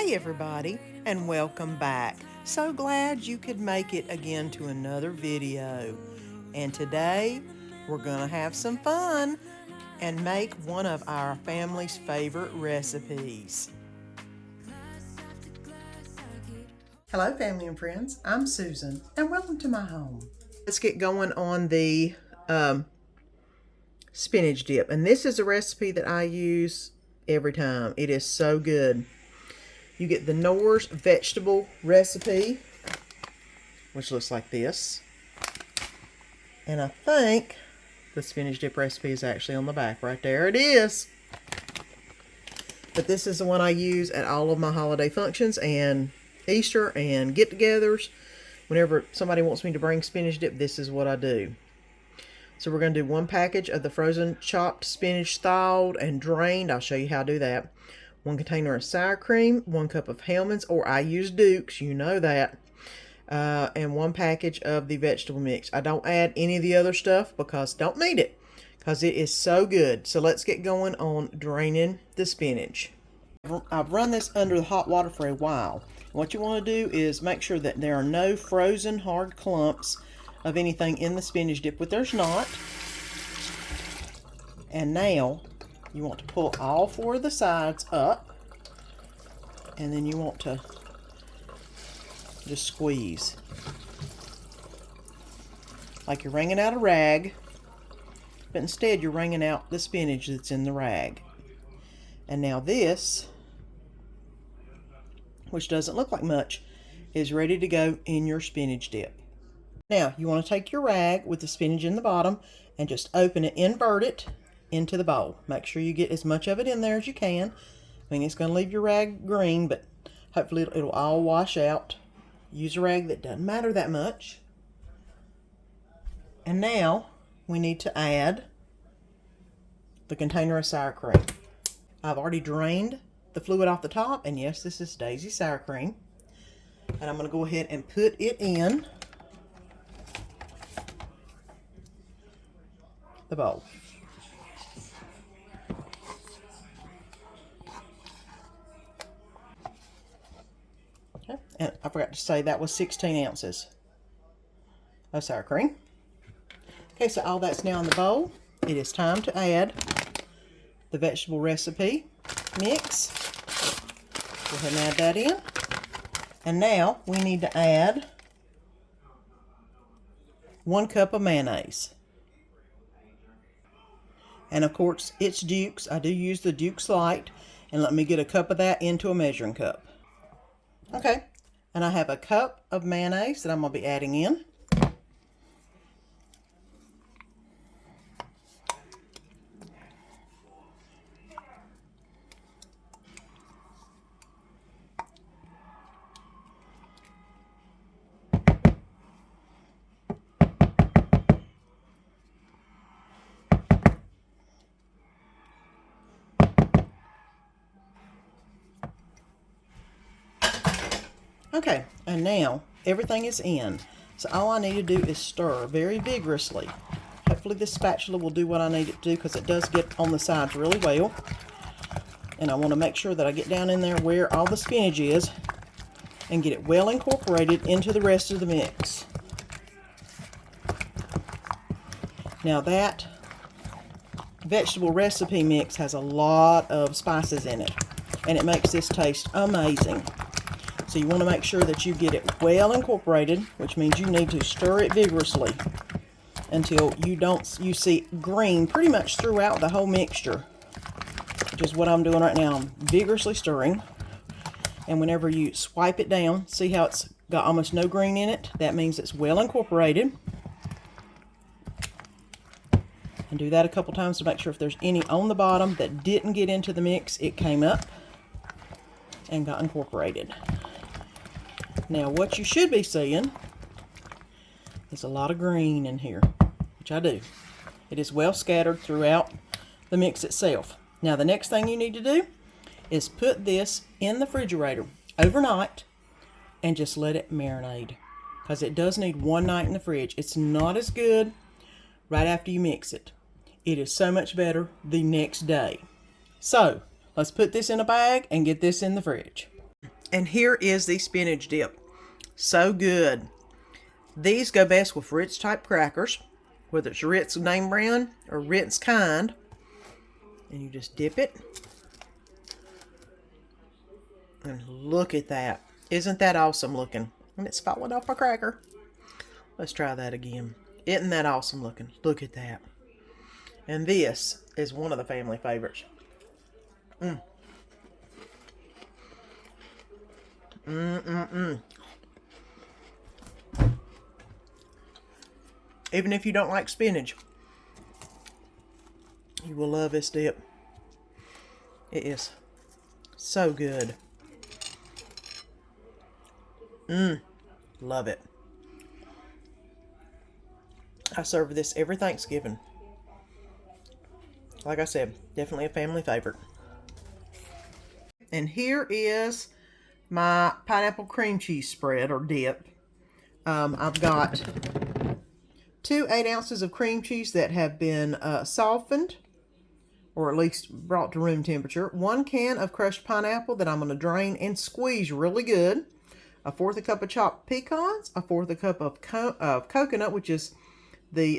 Hey everybody, and welcome back. So glad you could make it again to another video. And today we're gonna have some fun and make one of our family's favorite recipes. Hello family and friends, I'm Susan and welcome to my home. Let's get going on the spinach dip, and this is a recipe that I use every time. It is so good. You get the Knorrs vegetable recipe, which looks like this. And I think the spinach dip recipe is actually on the back. Right there it is. But this is the one I use at all of my holiday functions and Easter and get-togethers. Whenever somebody wants me to bring spinach dip, this is what I do. So we're going to do 1 package of the frozen chopped spinach, thawed and drained. I'll show you how to do that. 1 container of sour cream, 1 cup of Hellmann's, or I use Duke's, you know that, and 1 package of the vegetable mix. I don't add any of the other stuff because I don't need it, because it is so good. So let's get going on draining the spinach. I've run this under the hot water for a while. What you want to do is make sure that there are no frozen hard clumps of anything in the spinach dip, but there's not. And now you want to pull all 4 of the sides up, and then you want to just squeeze like you're wringing out a rag, but instead you're wringing out the spinach that's in the rag. And now this, which doesn't look like much, is ready to go in your spinach dip. Now you want to take your rag with the spinach in the bottom and just open it, invert it into the bowl. Make sure you get as much of it in there as you can. I mean, it's going to leave your rag green, but hopefully it'll all wash out. Use a rag that doesn't matter that much. And now we need to add the container of sour cream. I've already drained the fluid off the top, and yes, this is Daisy sour cream. And I'm going to go ahead and put it in the bowl. Okay. And I forgot to say that was 16 ounces of sour cream. Okay, so all that's now in the bowl. It is time to add the vegetable recipe mix. Go ahead and add that in. And now we need to add 1 cup of mayonnaise. And of course, it's Duke's. I do use the Duke's Light. And let me get a cup of that into a measuring cup. Okay, and I have a cup of mayonnaise that I'm going to be adding in. Okay, and now everything is in. So all I need to do is stir very vigorously. Hopefully this spatula will do what I need it to do, because it does get on the sides really well. And I want to make sure that I get down in there where all the spinach is and get it well incorporated into the rest of the mix. Now that vegetable recipe mix has a lot of spices in it, and it makes this taste amazing. So you want to make sure that you get it well incorporated, which means you need to stir it vigorously until you see green pretty much throughout the whole mixture, which is what I'm doing right now. I'm vigorously stirring, and whenever you swipe it down, see how it's got almost no green in it? That means it's well incorporated. And do that a couple times to make sure if there's any on the bottom that didn't get into the mix, it came up and got incorporated. Now what you should be seeing is a lot of green in here, which I do. It is well scattered throughout the mix itself. Now the next thing you need to do is put this in the refrigerator overnight and just let it marinate, because it does need 1 night in the fridge. It's not as good right after you mix it. It is so much better the next day. So let's put this in a bag and get this in the fridge. And here is the spinach dip. So good. These go best with Ritz type crackers, whether it's Ritz name brand or Ritz kind. And you just dip it. And look at that. Isn't that awesome looking? And it's falling off my cracker. Let's try that again. Isn't that awesome looking? Look at that. And this is one of the family favorites. Even if you don't like spinach, you will love this dip. It is so good. Love it. I serve this every Thanksgiving. Like I said, definitely a family favorite. And here is my pineapple cream cheese spread or dip. I've got 2 8-ounces of cream cheese that have been softened, or at least brought to room temperature. 1 can of crushed pineapple that I'm going to drain and squeeze really good. 1/4 cup of chopped pecans. 1/4 cup of coconut, which is the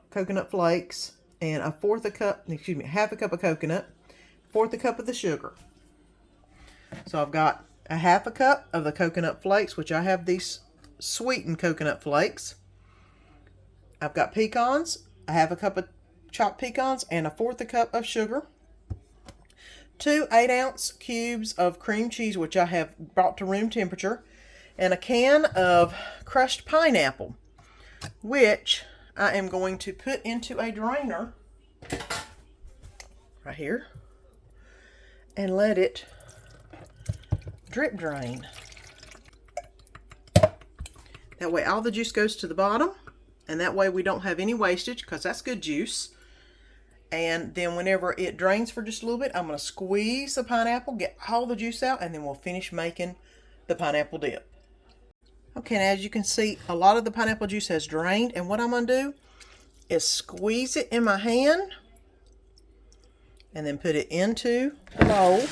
coconut flakes, and 1/4 cup, excuse me, 1/2 cup of coconut. 1/4 cup of the sugar. So I've got 1/2 cup of the coconut flakes, which I have these sweetened coconut flakes. I've got pecans, 1/2 cup of chopped pecans, and 1/4 cup of sugar. 2 8-ounce cubes of cream cheese, which I have brought to room temperature, and a can of crushed pineapple, which I am going to put into a drainer right here and let it drip drain. That way all the juice goes to the bottom, and that way we don't have any wastage, because that's good juice. And then whenever it drains for just a little bit, I'm going to squeeze the pineapple, get all the juice out, and then we'll finish making the pineapple dip. Okay, now as you can see, a lot of the pineapple juice has drained, and what I'm going to do is squeeze it in my hand and then put it into the bowl.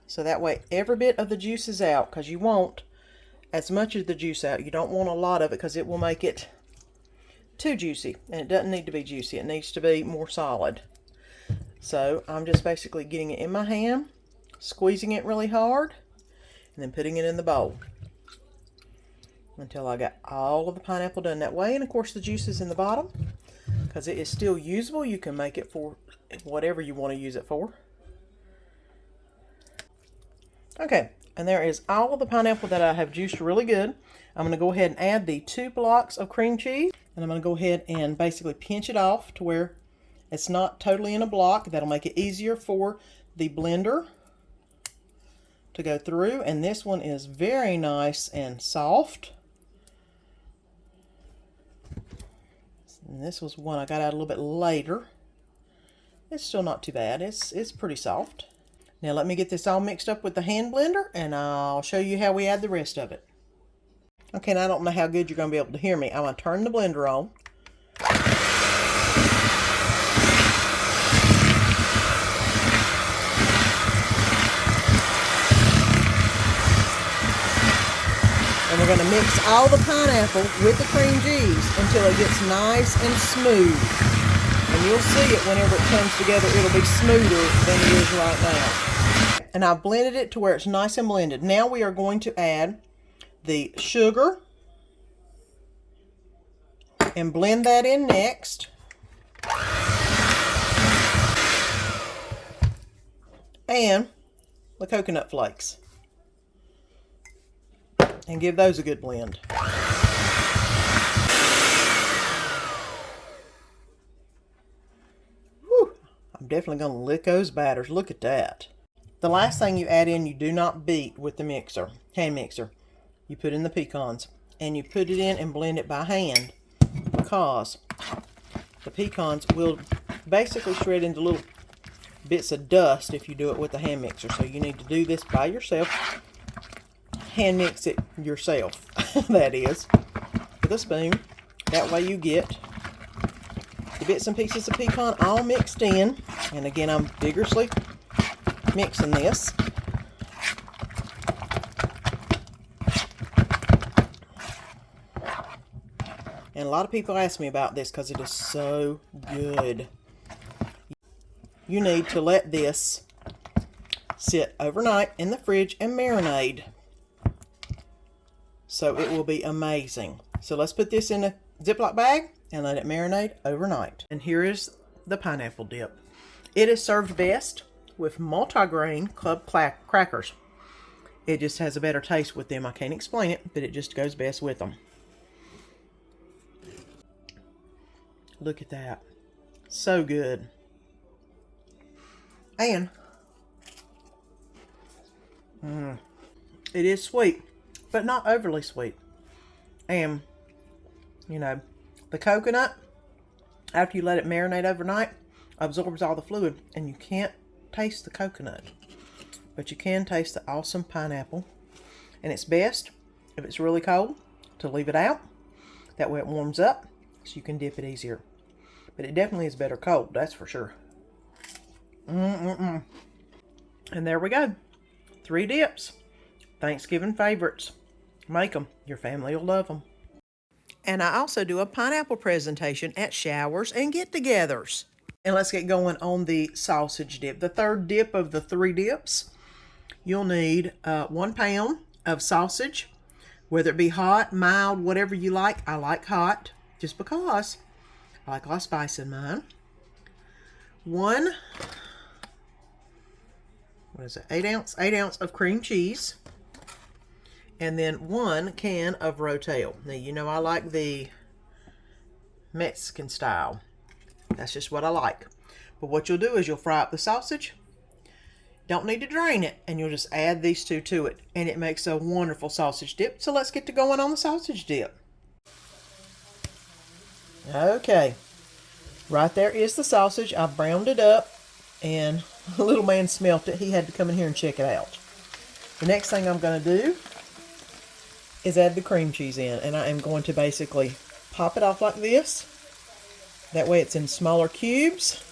So that way every bit of the juice is out, because you want as much of the juice out. You don't want a lot of it, because it will make it too juicy, and it doesn't need to be juicy. It needs to be more solid. So I'm just basically getting it in my hand, squeezing it really hard, and then putting it in the bowl until I got all of the pineapple done that way. And of course the juice is in the bottom, because it is still usable. You can make it for whatever you want to use it for. Okay, and there is all of the pineapple that I have juiced really good. I'm going to go ahead and add the 2 blocks of cream cheese, and I'm going to go ahead and basically pinch it off to where it's not totally in a block. That'll make it easier for the blender to go through. And this one is very nice and soft. And this was one I got out a little bit later. It's still not too bad. It's pretty soft. Now let me get this all mixed up with the hand blender, and I'll show you how we add the rest of it. Okay, now I don't know how good you're going to be able to hear me. I'm going to turn the blender on. And we're going to mix all the pineapple with the cream cheese until it gets nice and smooth. And you'll see it whenever it comes together. It'll be smoother than it is right now. And I've blended it to where it's nice and blended. Now we are going to add the sugar and blend that in next. And the coconut flakes. And give those a good blend. Whew, I'm definitely going to lick those batters. Look at that. The last thing you add in, you do not beat with the mixer, hand mixer. You put in the pecans, and you put it in and blend it by hand, because the pecans will basically shred into little bits of dust if you do it with the hand mixer. So you need to do this by yourself. Hand mix it yourself, that is, with a spoon. That way you get the bits and pieces of pecan all mixed in. And again, I'm vigorously mixing this. And a lot of people ask me about this because it is so good. You need to let this sit overnight in the fridge and marinate. So it will be amazing. So let's put this in a Ziploc bag and let it marinate overnight. And here is the pineapple dip. It is served best with multigrain club crackers. It just has a better taste with them. I can't explain it, but it just goes best with them. Look at that. So good. And it is sweet, but not overly sweet. And, you know, the coconut, after you let it marinate overnight, absorbs all the fluid, and you can't taste the coconut. But you can taste the awesome pineapple. And it's best, if it's really cold, to leave it out. That way it warms up, so you can dip it easier. But it definitely is better cold, that's for sure. And there we go. 3 dips. Thanksgiving favorites. Make them. Your family will love them. And I also do a pineapple presentation at showers and get-togethers. And let's get going on the sausage dip. The third dip of the 3 dips. You'll need 1 pound of sausage, whether it be hot, mild, whatever you like. I like hot, just because I like a lot of spice in mine. 8 ounce of cream cheese. And then 1 can of Rotel. Now, you know I like the Mexican style. That's just what I like. But what you'll do is you'll fry up the sausage. Don't need to drain it. And you'll just add these 2 to it. And it makes a wonderful sausage dip. So let's get to going on the sausage dip. Okay. Right there is the sausage. I've browned it up. And the little man smelt it. He had to come in here and check it out. The next thing I'm going to do is add the cream cheese in. And I am going to basically pop it off like this. That way it's in smaller cubes.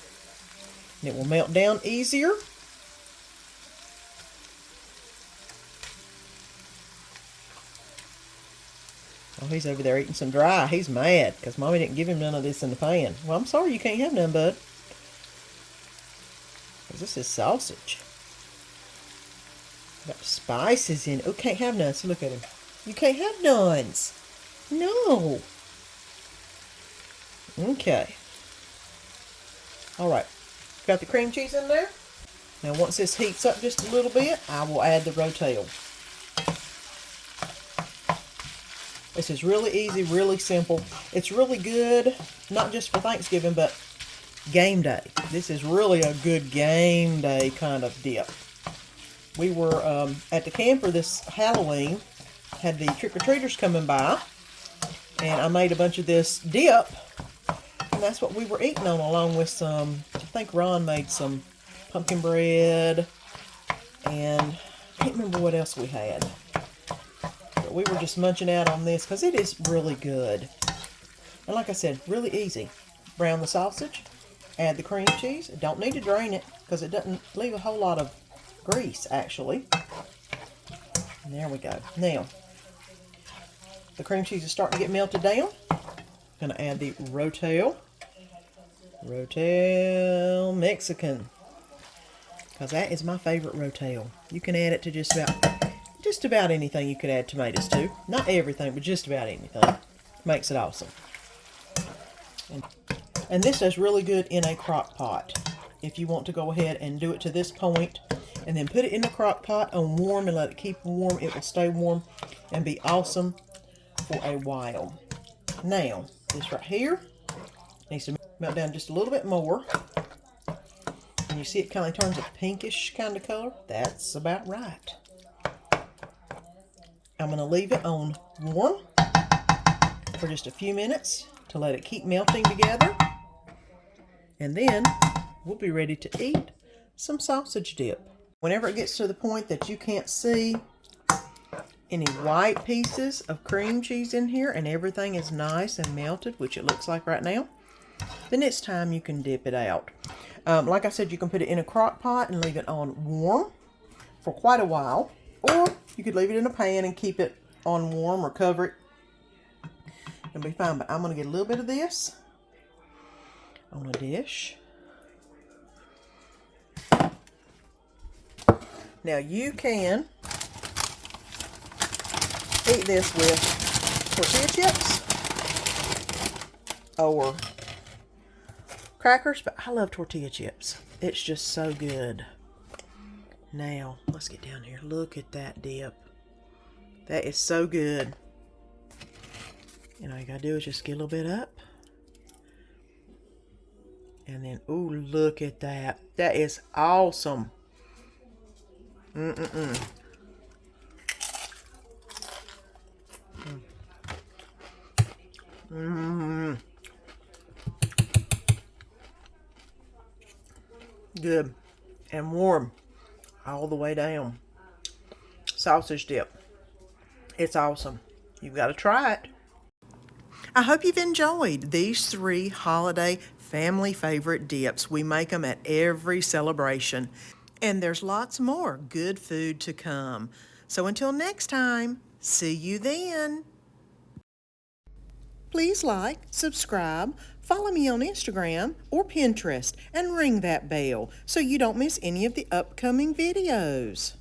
And it will melt down easier. Oh, he's over there eating some dry. He's mad because Mommy didn't give him none of this in the pan. Well, I'm sorry you can't have none, bud. Because this is sausage. Got spices in it. Oh, can't have none. So look at him. You can't have nuns. No. Okay. Alright. Got the cream cheese in there. Now once this heats up just a little bit, I will add the Rotel. This is really easy, really simple. It's really good, not just for Thanksgiving, but game day. This is really a good game day kind of dip. We were at the camper this Halloween, had the trick-or-treaters coming by, and I made a bunch of this dip, and that's what we were eating on, along with some, I think Ron made some pumpkin bread, and I can't remember what else we had. But we were just munching out on this, because it is really good. And like I said, really easy. Brown the sausage, add the cream cheese. Don't need to drain it, because it doesn't leave a whole lot of grease, actually. And there we go. Now, the cream cheese is starting to get melted down. I'm going to add the Rotel. Rotel Mexican. Because that is my favorite Rotel. You can add it to just about anything you could add tomatoes to. Not everything, but just about anything. Makes it awesome. And this is really good in a crock pot. If you want to go ahead and do it to this point, and then put it in the crock pot on warm and let it keep warm, it will stay warm and be awesome for a while. Now, this right here needs to melt down just a little bit more. And you see it kind of turns a pinkish kind of color. That's about right. I'm going to leave it on warm for just a few minutes to let it keep melting together. And then we'll be ready to eat some sausage dip. Whenever it gets to the point that you can't see any white pieces of cream cheese in here and everything is nice and melted, which it looks like right now, then it's time you can dip it out. Like I said, you can put it in a crock pot and leave it on warm for quite a while, or you could leave it in a pan and keep it on warm or cover it It'll be fine, but I'm going to get a little bit of this on a dish. Now you can eat this with tortilla chips or crackers, but I love tortilla chips. It's just so good. Now, let's get down here. Look at that dip. That is so good. And all you gotta do is just get a little bit up. And then, ooh, look at that. That is awesome. Mm-mm-mm. Mm-hmm. Good and warm all the way down. Sausage dip. It's awesome. You've got to try it. I hope you've enjoyed these 3 holiday family favorite dips. We make them at every celebration. And there's lots more good food to come. So until next time, see you then. Please like, subscribe, follow me on Instagram or Pinterest, and ring that bell so you don't miss any of the upcoming videos.